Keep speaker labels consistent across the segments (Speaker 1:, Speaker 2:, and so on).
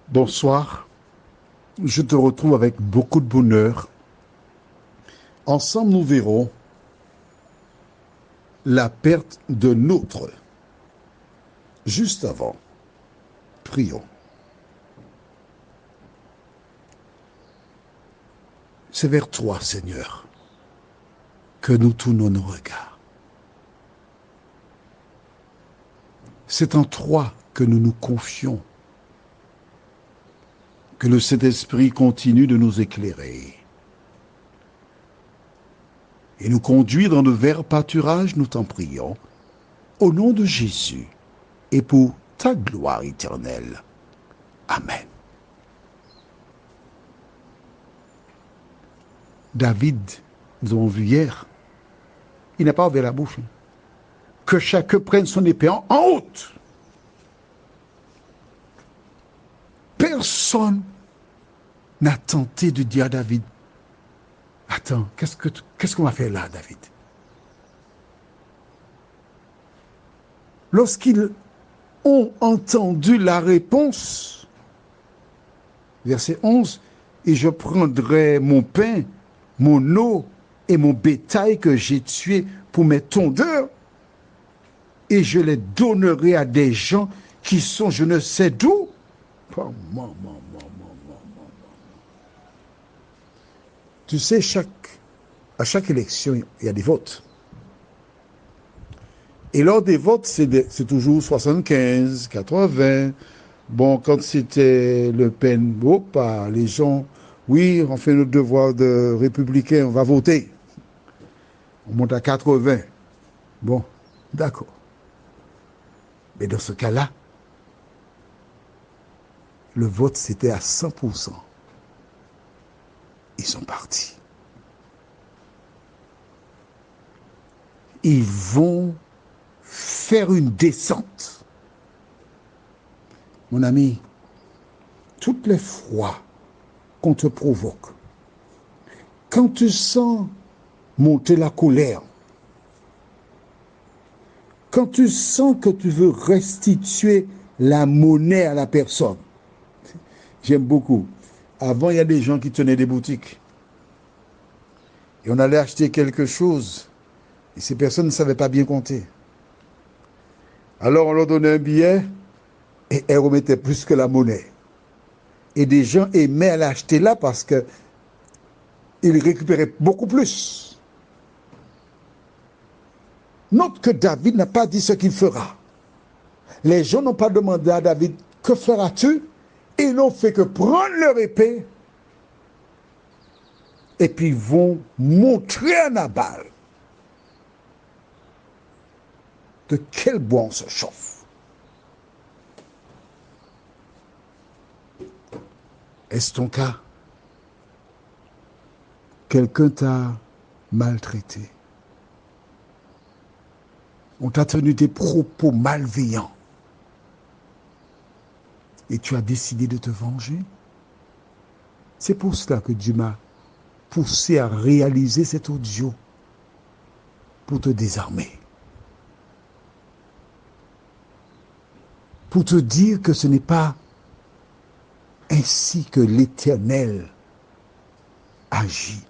Speaker 1: Bonsoir, je te retrouve avec beaucoup de bonheur. Ensemble, nous verrons la perte de notre. Juste avant, prions. C'est vers toi, Seigneur, que nous tournons nos regards. C'est en toi que nous nous confions. Que le Saint-Esprit continue de nous éclairer et nous conduire dans de verts pâturages, nous t'en prions, au nom de Jésus et pour ta gloire éternelle. Amen. David, nous avons vu hier, il n'a pas ouvert la bouche. Que chacun prenne son épée en haute. Personne n'a tenté de dire à David, attends, qu'est-ce qu'on va faire là, David? Lorsqu'ils ont entendu la réponse, verset 11, et je prendrai mon pain, mon eau et mon bétail que j'ai tué pour mes tondeurs, et je les donnerai à des gens qui sont je ne sais d'où. Tu sais, à chaque élection, il y a des votes. Et lors des votes, c'est toujours 75, 80. Bon, quand c'était Le Pen, les gens, oui, on fait notre devoir de républicain, on va voter. On monte à 80. Bon, d'accord. Mais dans ce cas-là, le vote, c'était à 100%. Ils sont partis. Ils vont faire une descente. Mon ami, toutes les fois qu'on te provoque, quand tu sens monter la colère, quand tu sens que tu veux restituer la monnaie à la personne, j'aime beaucoup. Avant, il y a des gens qui tenaient des boutiques. Et on allait acheter quelque chose. Et ces personnes ne savaient pas bien compter. Alors on leur donnait un billet et elles remettaient plus que la monnaie. Et des gens aimaient aller acheter là parce qu'ils récupéraient beaucoup plus. Note que David n'a pas dit ce qu'il fera. Les gens n'ont pas demandé à David, que feras-tu? Ils n'ont fait que prendre leur épée et puis vont montrer à Nabal de quel bois on se chauffe. Est-ce ton cas? Quelqu'un t'a maltraité. On t'a tenu des propos malveillants. Et tu as décidé de te venger? C'est pour cela que Dieu m'a poussé à réaliser cet audio pour te désarmer. Pour te dire que ce n'est pas ainsi que l'Éternel agit.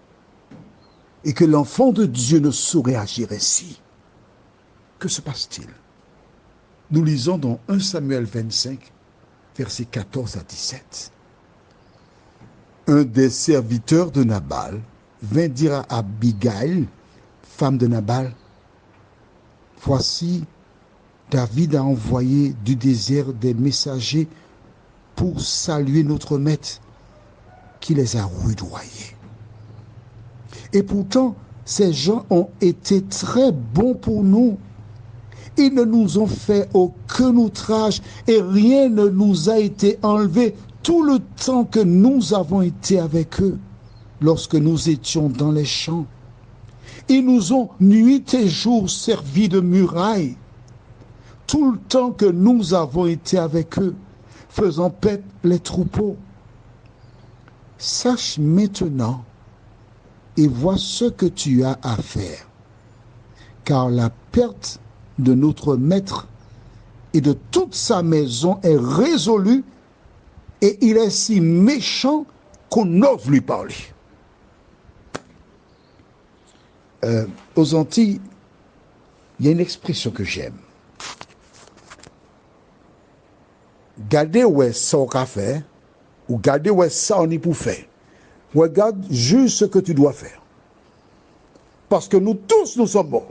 Speaker 1: Et que l'enfant de Dieu ne saurait agir ainsi. Que se passe-t-il? Nous lisons dans 1 Samuel 25, versets 14 à 17. Un des serviteurs de Nabal vint dire à Abigail, femme de Nabal, voici, David a envoyé du désert des messagers pour saluer notre maître qui les a rudoyés. Et pourtant, ces gens ont été très bons pour nous. Ils ne nous ont fait aucun outrage et rien ne nous a été enlevé tout le temps que nous avons été avec eux, lorsque nous étions dans les champs. Ils nous ont nuit et jour servi de muraille, tout le temps que nous avons été avec eux, faisant paître les troupeaux. Sache maintenant et vois ce que tu as à faire, car la perte de notre maître et de toute sa maison est résolue, Et il est si méchant qu'on ose lui parler. Aux Antilles, il y a une expression que j'aime. Gardez où est ça qu'on fait, ou gardez où est ça on y pour faire. Regarde juste ce que tu dois faire. Parce que nous tous, nous sommes bons.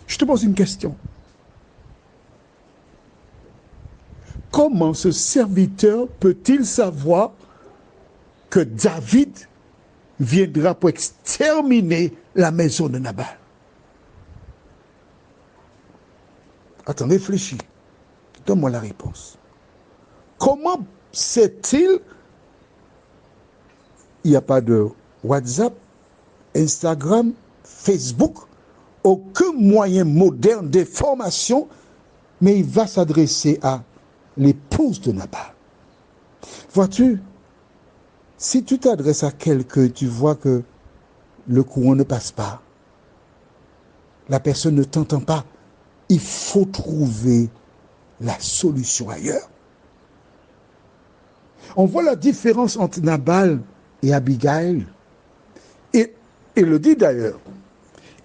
Speaker 1: Je te pose une question. Comment ce serviteur peut-il savoir que David viendra pour exterminer la maison de Nabal? Attends, réfléchis. Donne-moi la réponse. Comment sait-il? Il n'y a pas de WhatsApp, Instagram, Facebook, aucun moyen moderne d'information, mais il va s'adresser à l'épouse de Nabal. Vois-tu, si tu t'adresses à quelqu'un, tu vois que le courant ne passe pas, la personne ne t'entend pas, il faut trouver la solution ailleurs. On voit la différence entre Nabal et Abigail. Et il le dit d'ailleurs.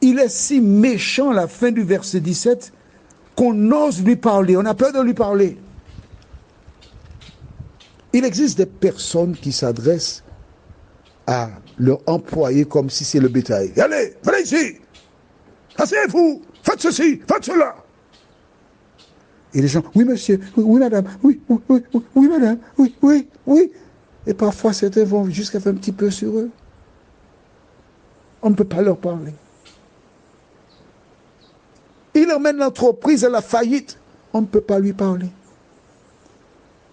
Speaker 1: Il est si méchant à la fin du verset 17 qu'on ose lui parler. On a peur de lui parler. Il existe des personnes qui s'adressent à leur employé comme si c'est le bétail. Allez, venez ici. Asseyez-vous. Faites ceci, faites cela. Et les gens, oui monsieur, oui madame, oui madame, oui. Et parfois certains vont jusqu'à faire un petit peu sur eux. On ne peut pas leur parler. Il emmène l'entreprise à la faillite. On ne peut pas lui parler.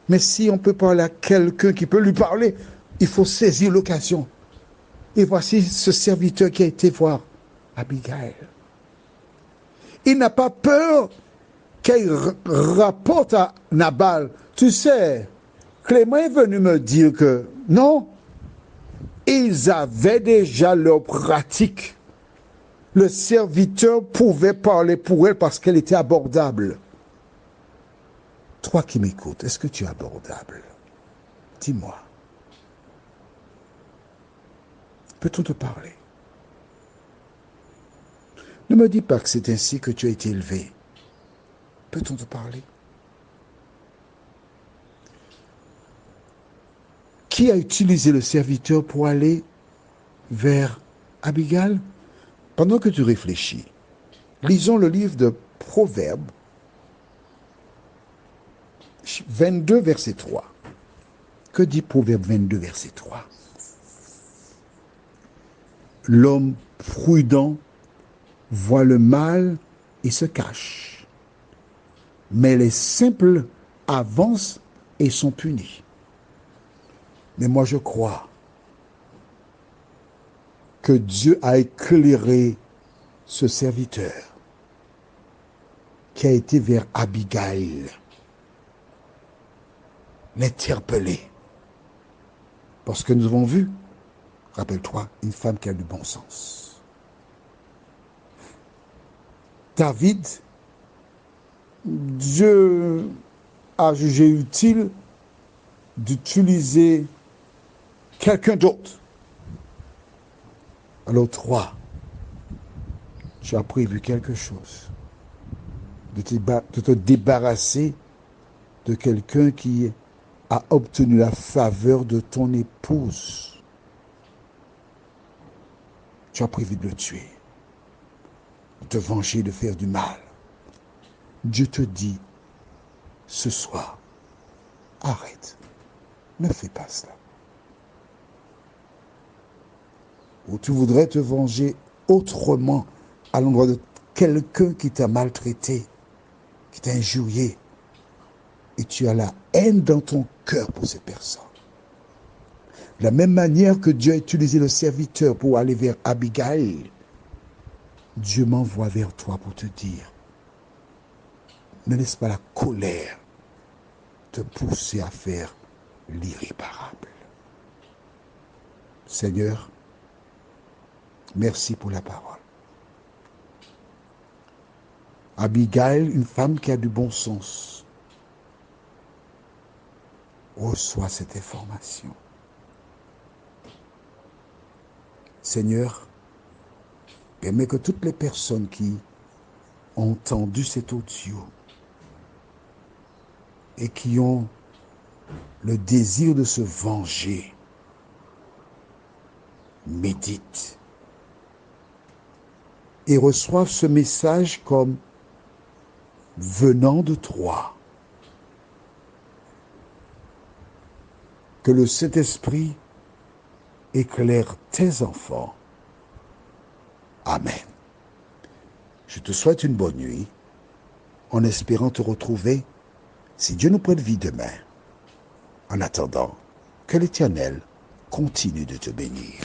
Speaker 1: Mais si on peut parler à quelqu'un qui peut lui parler, il faut saisir l'occasion. Et voici ce serviteur qui a été voir Abigail. Il n'a pas peur qu'elle rapporte à Nabal. Tu sais, Clément est venu me dire que non, ils avaient déjà leur pratique. Le serviteur pouvait parler pour elle parce qu'elle était abordable. Toi qui m'écoutes, est-ce que tu es abordable? Dis-moi. Peut-on te parler? Ne me dis pas que c'est ainsi que tu as été élevé. Peut-on te parler? Qui a utilisé le serviteur pour aller vers Abigail? Pendant que tu réfléchis, lisons le livre de Proverbes 22, verset 3. Que dit Proverbe 22, verset 3? L'homme prudent voit le mal et se cache, mais les simples avancent et sont punis. Mais moi je crois que Dieu a éclairé ce serviteur qui a été vers Abigail, l'interpeller. Parce que nous avons vu, rappelle-toi, une femme qui a du bon sens. David, Dieu a jugé utile d'utiliser quelqu'un d'autre. Alors toi, tu as prévu quelque chose, de te débarrasser de quelqu'un qui a obtenu la faveur de ton épouse. Tu as prévu de le tuer, de te venger, de faire du mal. Dieu te dit, ce soir, arrête, ne fais pas cela. Ou tu voudrais te venger autrement à l'endroit de quelqu'un qui t'a maltraité, qui t'a injurié, et tu as la haine dans ton cœur pour ces personnes. De la même manière que Dieu a utilisé le serviteur pour aller vers Abigail, Dieu m'envoie vers toi pour te dire, ne laisse pas la colère te pousser à faire l'irréparable. Seigneur, merci pour la parole. Abigail, une femme qui a du bon sens. reçois cette information. Seigneur, permets que toutes les personnes qui ont entendu cet audio et qui ont le désir de se venger méditent et reçoivent ce message comme venant de toi. Que le Saint-Esprit éclaire tes enfants. Amen. Je te souhaite une bonne nuit, en espérant te retrouver, si Dieu nous prête vie demain. En attendant, que l'Éternel continue de te bénir.